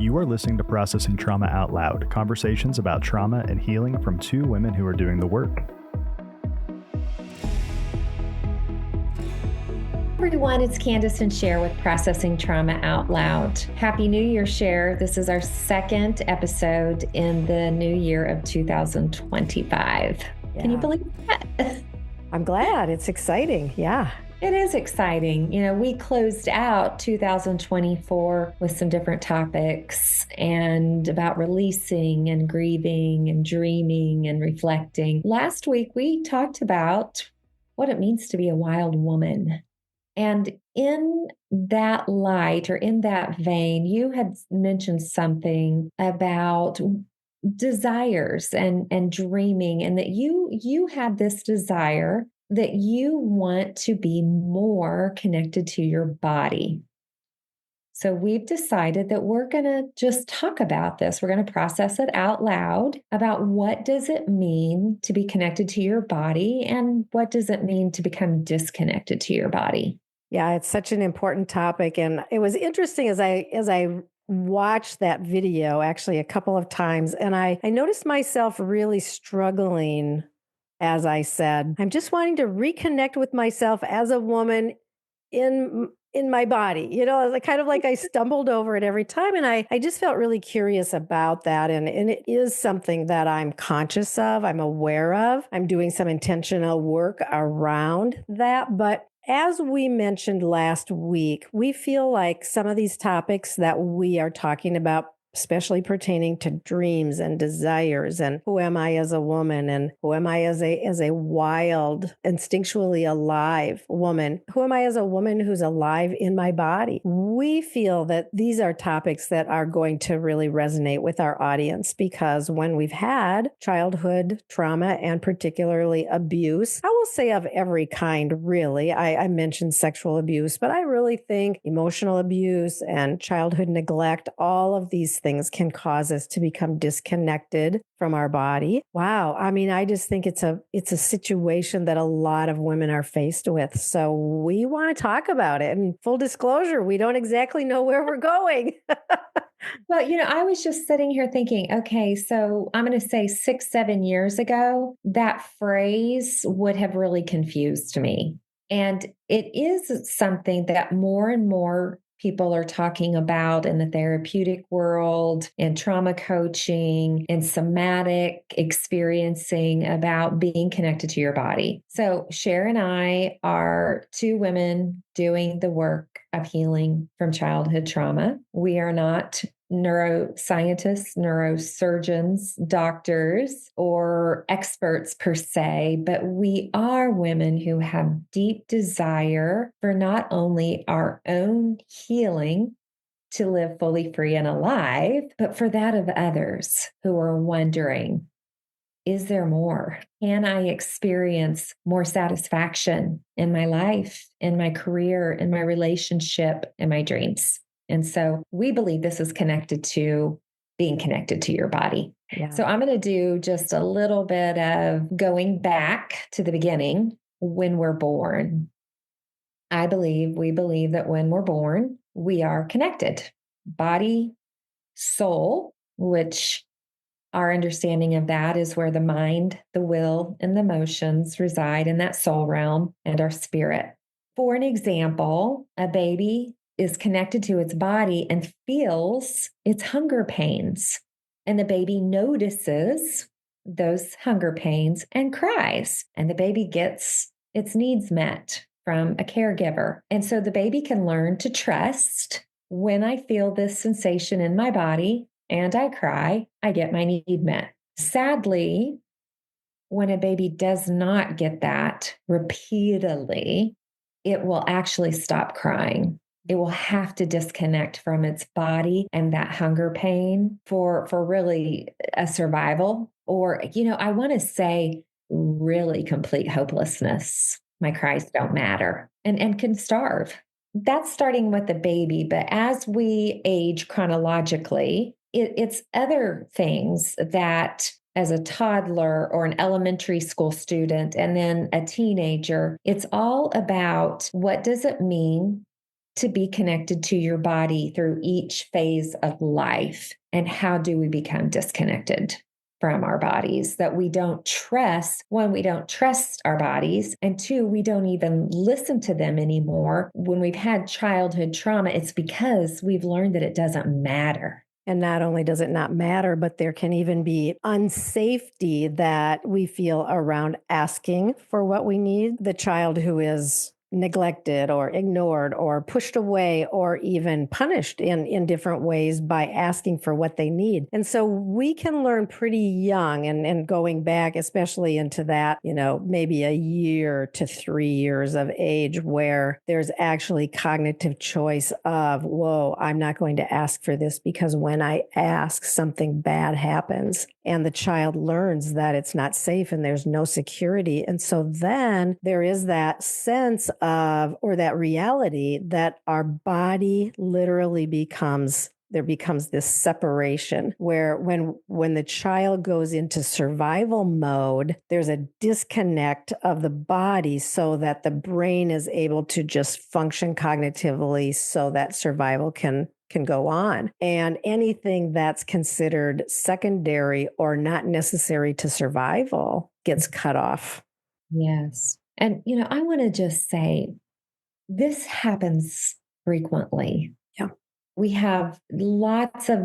You are listening to Processing Trauma Out Loud, conversations about trauma and healing from two women who are doing the work. Everyone, it's Kandace and Sher with Processing Trauma Out Loud. Happy New Year, Sher. This is our second episode in the new year of 2025. Yeah. Can you believe that? I'm glad. It's exciting. Yeah. It is exciting. You know, we closed out 2024 with some different topics and about releasing and grieving and dreaming and reflecting. Last week, we talked about what it means to be a wild woman. And in that light, or in that vein, you had mentioned something about desires and dreaming, and that you had this desire that you want to be more connected to your body. So we've decided that we're going to just talk about this. We're going to process it out loud about what does it mean to be connected to your body, and what does it mean to become disconnected to your body. Yeah, it's such an important topic. And it was interesting as I watched that video actually a couple of times, and I noticed myself really struggling. As I said, I'm just wanting to reconnect with myself as a woman in my body. You know, kind of like I stumbled over it every time. And I just felt really curious about that. And it is something that I'm conscious of, I'm aware of. I'm doing some intentional work around that. But as we mentioned last week, we feel like some of these topics that we are talking about, especially pertaining to dreams and desires and who am I as a woman and who am I as a wild, instinctually alive woman? Who am I as a woman who's alive in my body? We feel that these are topics that are going to really resonate with our audience, because when we've had childhood trauma and particularly abuse, I will say of every kind, really. I mentioned sexual abuse, but I really think emotional abuse and childhood neglect, all of these things can cause us to become disconnected from our body. Wow. I mean, I just think it's a situation that a lot of women are faced with. So we want to talk about it. And full disclosure, we don't exactly know where we're going. Well, you know, I was just sitting here thinking, okay, so I'm going to say 6-7 years ago, that phrase would have really confused me. And it is something that more and more people are talking about in the therapeutic world, in trauma coaching, in somatic experiencing, about being connected to your body. So Sher and I are two women doing the work of healing from childhood trauma. We are not neuroscientists, neurosurgeons, doctors, or experts per se, but we are women who have deep desire for not only our own healing to live fully free and alive, but for that of others who are wondering, is there more? Can I experience more satisfaction in my life, in my career, in my relationship, in my dreams? And so we believe this is connected to being connected to your body. Yeah. So I'm going to do just a little bit of going back to the beginning when we're born. We believe that when we're born, we are connected. Body, soul, which our understanding of that is where the mind, the will, and the emotions reside in that soul realm, and our spirit. For an example, a baby is connected to its body and feels its hunger pains. And the baby notices those hunger pains and cries. And the baby gets its needs met from a caregiver. And so the baby can learn to trust, when I feel this sensation in my body and I cry, I get my need met. Sadly, when a baby does not get that repeatedly, it will actually stop crying. It will have to disconnect from its body and that hunger pain for really a survival, or, you know, I want to say really complete hopelessness. My cries don't matter and can starve. That's starting with the baby. But as we age chronologically, it's other things that, as a toddler or an elementary school student and then a teenager, it's all about, what does it mean to be connected to your body through each phase of life. And how do we become disconnected from our bodies? That we don't trust, one, we don't trust our bodies, and two, we don't even listen to them anymore. When we've had childhood trauma, it's because we've learned that it doesn't matter. And not only does it not matter, but there can even be unsafety that we feel around asking for what we need. The child who is neglected or ignored or pushed away or even punished in different ways by asking for what they need. And so we can learn pretty young and going back, especially into that, maybe a year to 3 years of age, where there's actually cognitive choice of, whoa, I'm not going to ask for this because when I ask, something bad happens. And the child learns that it's not safe and there's no security. And so then there is that sense of, or that reality that our body literally becomes this separation where when the child goes into survival mode, there's a disconnect of the body so that the brain is able to just function cognitively so that survival can go on. And anything that's considered secondary or not necessary to survival gets cut off. Yes. And, I want to just say this happens frequently. Yeah. We have lots of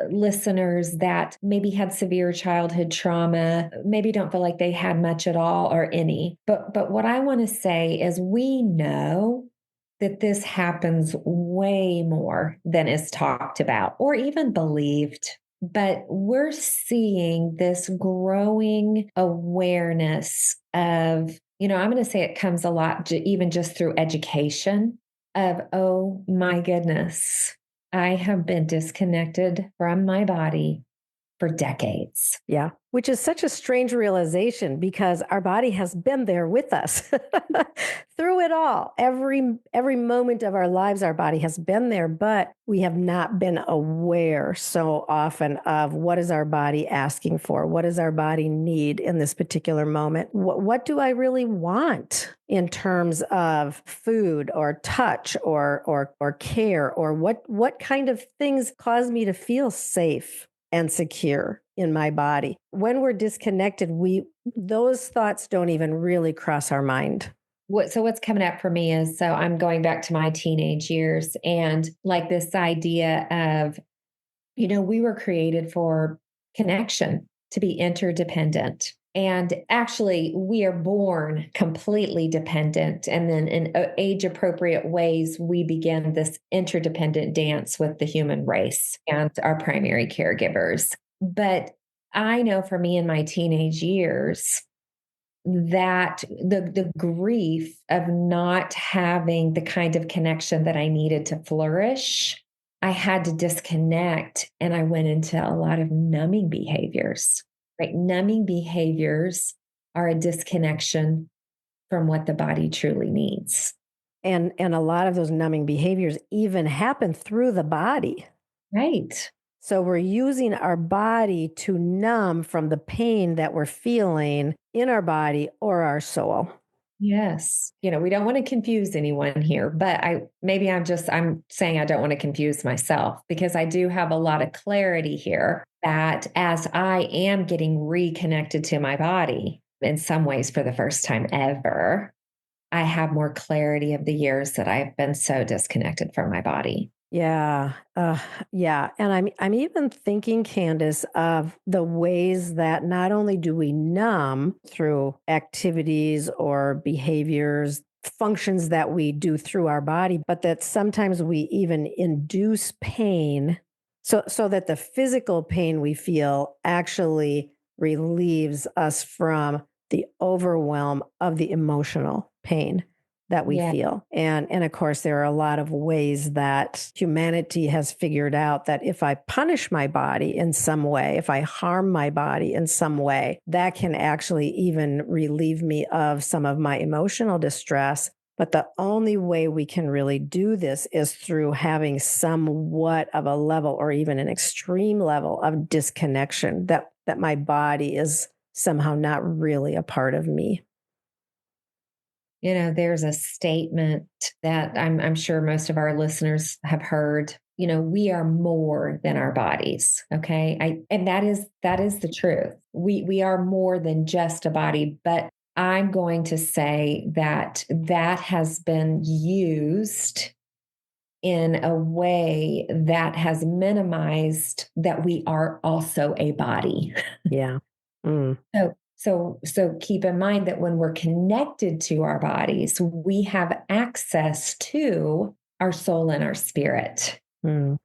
listeners that maybe had severe childhood trauma, maybe don't feel like they had much at all or any. But what I want to say is we know that this happens way more than is talked about or even believed. But we're seeing this growing awareness of, I'm going to say it comes a lot, even just through education of, oh my goodness, I have been disconnected from my body for decades. Yeah, which is such a strange realization because our body has been there with us through it all. Every moment of our lives, our body has been there, but we have not been aware so often of what is our body asking for? What does our body need in this particular moment? What do I really want in terms of food or touch or care, or what kind of things cause me to feel safe and secure in my body? When we're disconnected, those thoughts don't even really cross our mind. What's coming up for me is, so I'm going back to my teenage years and like this idea of, we were created for connection, to be interdependent. And actually, we are born completely dependent. And then in age appropriate ways, we begin this interdependent dance with the human race and our primary caregivers. But I know for me in my teenage years, that the grief of not having the kind of connection that I needed to flourish, I had to disconnect and I went into a lot of numbing behaviors. Right? Numbing behaviors are a disconnection from what the body truly needs. And a lot of those numbing behaviors even happen through the body. Right. So we're using our body to numb from the pain that we're feeling in our body or our soul. Yes. We don't want to confuse anyone here, but I'm saying I don't want to confuse myself because I do have a lot of clarity here that as I am getting reconnected to my body in some ways for the first time ever, I have more clarity of the years that I've been so disconnected from my body. Yeah. Yeah. And I'm even thinking, Kandace, of the ways that not only do we numb through activities or behaviors, functions that we do through our body, but that sometimes we even induce pain so that the physical pain we feel actually relieves us from the overwhelm of the emotional pain that we feel. And of course, there are a lot of ways that humanity has figured out that if I punish my body in some way, if I harm my body in some way, that can actually even relieve me of some of my emotional distress. But the only way we can really do this is through having somewhat of a level or even an extreme level of disconnection, that my body is somehow not really a part of me. There's a statement that I'm sure most of our listeners have heard. We are more than our bodies. Okay. And that is the truth. We are more than just a body, but I'm going to say that has been used in a way that has minimized that we are also a body. Yeah. Mm. So keep in mind that when we're connected to our bodies, we have access to our soul and our spirit. Mm.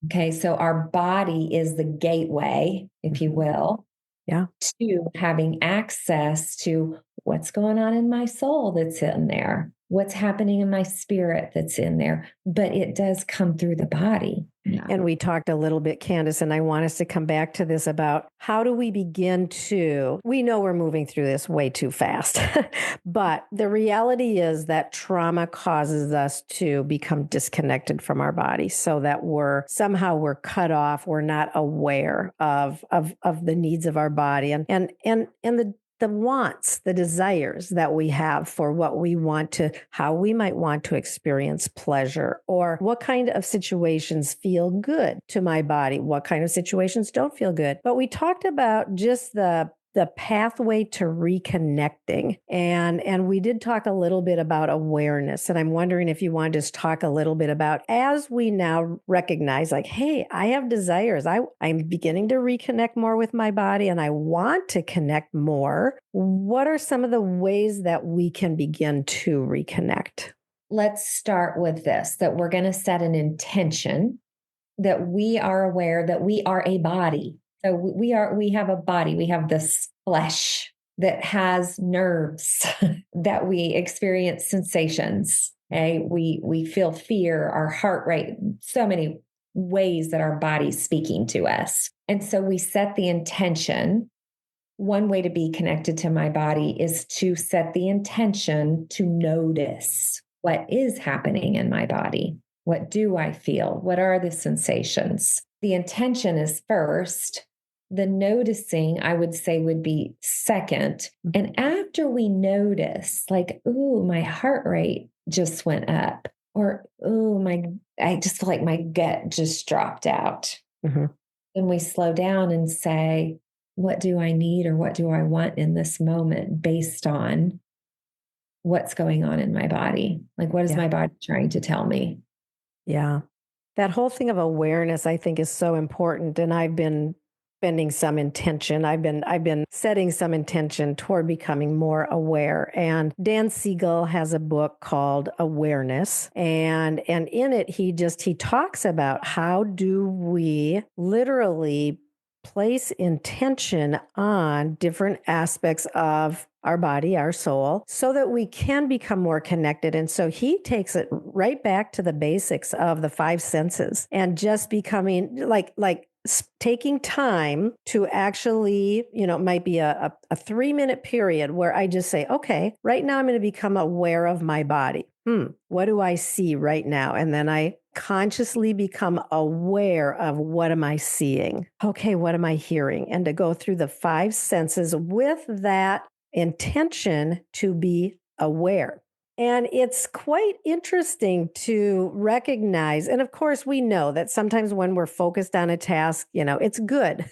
Okay, so our body is the gateway, if you will, Yeah. to having access to what's going on in my soul that's in there, what's happening in my spirit that's in there, but it does come through the body. Yeah. And we talked a little bit, Kandace, and I want us to come back to this about how do we begin to, we know we're moving through this way too fast, but the reality is that trauma causes us to become disconnected from our body so that we're cut off. We're not aware of the needs of our body and the wants, the desires that we have for what we want to, how we might want to experience pleasure, or what kind of situations feel good to my body, what kind of situations don't feel good. But we talked about just the pathway to reconnecting. And we did talk a little bit about awareness. And I'm wondering if you want to just talk a little bit about, as we now recognize, like, hey, I have desires. I'm beginning to reconnect more with my body and I want to connect more. What are some of the ways that we can begin to reconnect? Let's start with this, that we're going to set an intention that we are aware that we are a body. So we have a body, we have this flesh that has nerves that we experience sensations. Okay. We feel fear, our heart rate, so many ways that our body's speaking to us. And so we set the intention. One way to be connected to my body is to set the intention to notice what is happening in my body. What do I feel? What are the sensations? The intention is first. The noticing, I would say, would be second. And after we notice, like, ooh, my heart rate just went up, or ooh, I just feel like my gut just dropped out. Mm-hmm. Then we slow down and say, what do I need or what do I want in this moment based on what's going on in my body? Like, what is my body trying to tell me? Yeah. That whole thing of awareness, I think, is so important. And I've been spending some intention. I've been setting some intention toward becoming more aware. And Dan Siegel has a book called Awareness. And in it, he talks about how do we literally place intention on different aspects of our body, our soul, so that we can become more connected. And so he takes it right back to the basics of the five senses and just becoming like taking time to actually, it might be a 3-minute period where I just say, okay, right now I'm going to become aware of my body. What do I see right now? And then I consciously become aware of what am I seeing? Okay, what am I hearing? And to go through the five senses with that intention to be aware. And it's quite interesting to recognize. And of course, we know that sometimes when we're focused on a task, it's good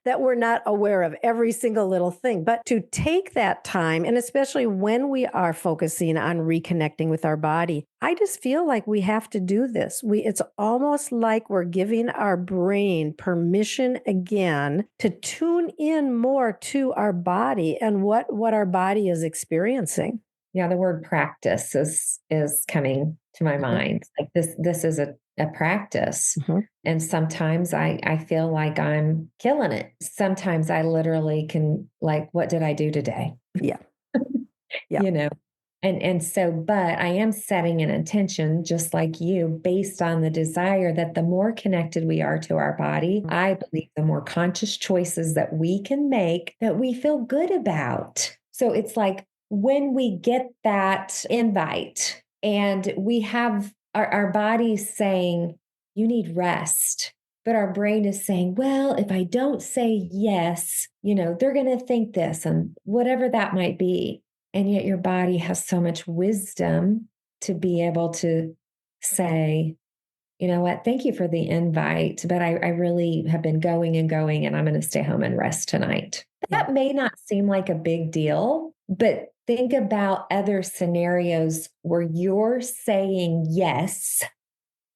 that we're not aware of every single little thing. But to take that time, and especially when we are focusing on reconnecting with our body, I just feel like we have to do this. It's almost like we're giving our brain permission again to tune in more to our body and what our body is experiencing. Yeah, the word practice is coming to my mind. Like this is a practice. Mm-hmm. And sometimes I feel like I'm killing it. Sometimes I literally can, like, what did I do today? Yeah. Yeah. And so, but I am setting an intention, just like you, based on the desire that the more connected we are to our body, I believe the more conscious choices that we can make that we feel good about. So it's like, when we get that invite and we have our bodies saying, you need rest, but our brain is saying, well, if I don't say yes, they're going to think this and whatever that might be. And yet your body has so much wisdom to be able to say, you know what, thank you for the invite, but I really have been going and going, and I'm going to stay home and rest tonight. Yeah. That may not seem like a big deal, but think about other scenarios where you're saying yes,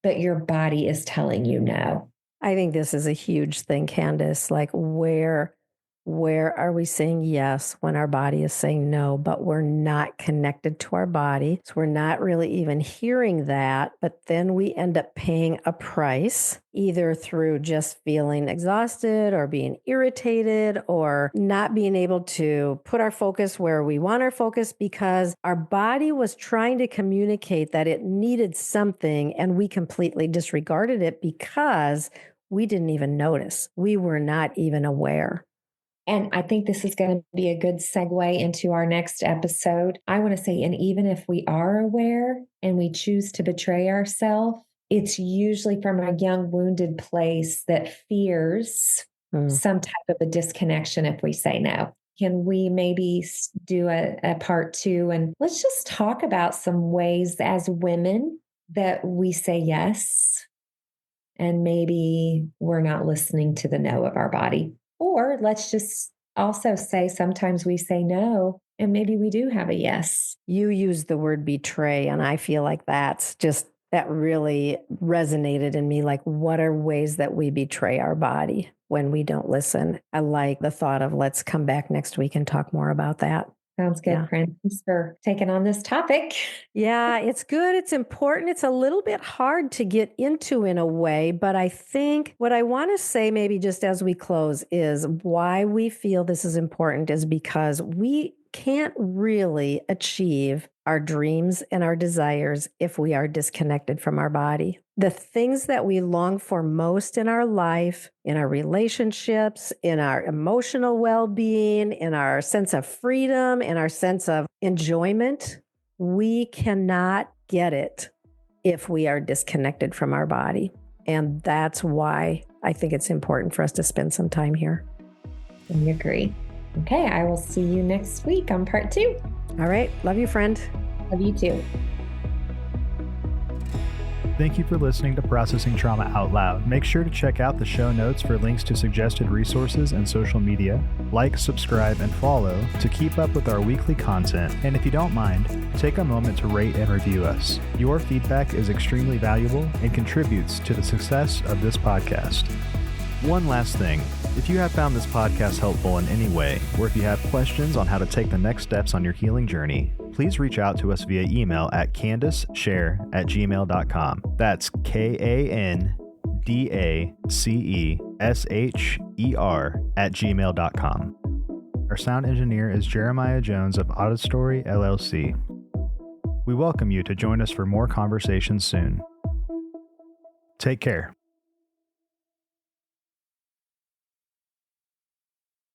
but your body is telling you no. I think this is a huge thing, Kandace. Like where are we saying yes when our body is saying no, but we're not connected to our body? So we're not really even hearing that, but then we end up paying a price, either through just feeling exhausted or being irritated or not being able to put our focus where we want our focus because our body was trying to communicate that it needed something and we completely disregarded it because we didn't even notice. We were not even aware. And I think this is going to be a good segue into our next episode. I want to say, and even if we are aware and we choose to betray ourselves, it's usually from a young, wounded place that fears some type of a disconnection if we say no. Can we maybe do a part 2? And let's just talk about some ways as women that we say yes, and maybe we're not listening to the no of our body. Or let's just also say sometimes we say no and maybe we do have a yes. You use the word betray, and I feel like that really resonated in me. Like, what are ways that we betray our body when we don't listen? I like the thought of let's come back next week and talk more about that. Sounds good, friend. Thanks for taking on this topic. Yeah, it's good. It's important. It's a little bit hard to get into in a way, but I think what I want to say maybe just as we close is why we feel this is important is because we can't really achieve our dreams and our desires if we are disconnected from our body. The things that we long for most in our life, in our relationships, in our emotional well-being, in our sense of freedom, in our sense of enjoyment, we cannot get it if we are disconnected from our body. And that's why I think it's important for us to spend some time here. I agree. Okay, I will see you next week on part 2. All right. Love you, friend. Love you too. Thank you for listening to Processing Trauma Out Loud. Make sure to check out the show notes for links to suggested resources and social media. Like, subscribe, and follow to keep up with our weekly content. And if you don't mind, take a moment to rate and review us. Your feedback is extremely valuable and contributes to the success of this podcast. One last thing. If you have found this podcast helpful in any way, or if you have questions on how to take the next steps on your healing journey, please reach out to us via email at KandaceSher@gmail.com. That's KandaceSher@gmail.com. Our sound engineer is Jeremiah Jones of Auditory LLC. We welcome you to join us for more conversations soon. Take care.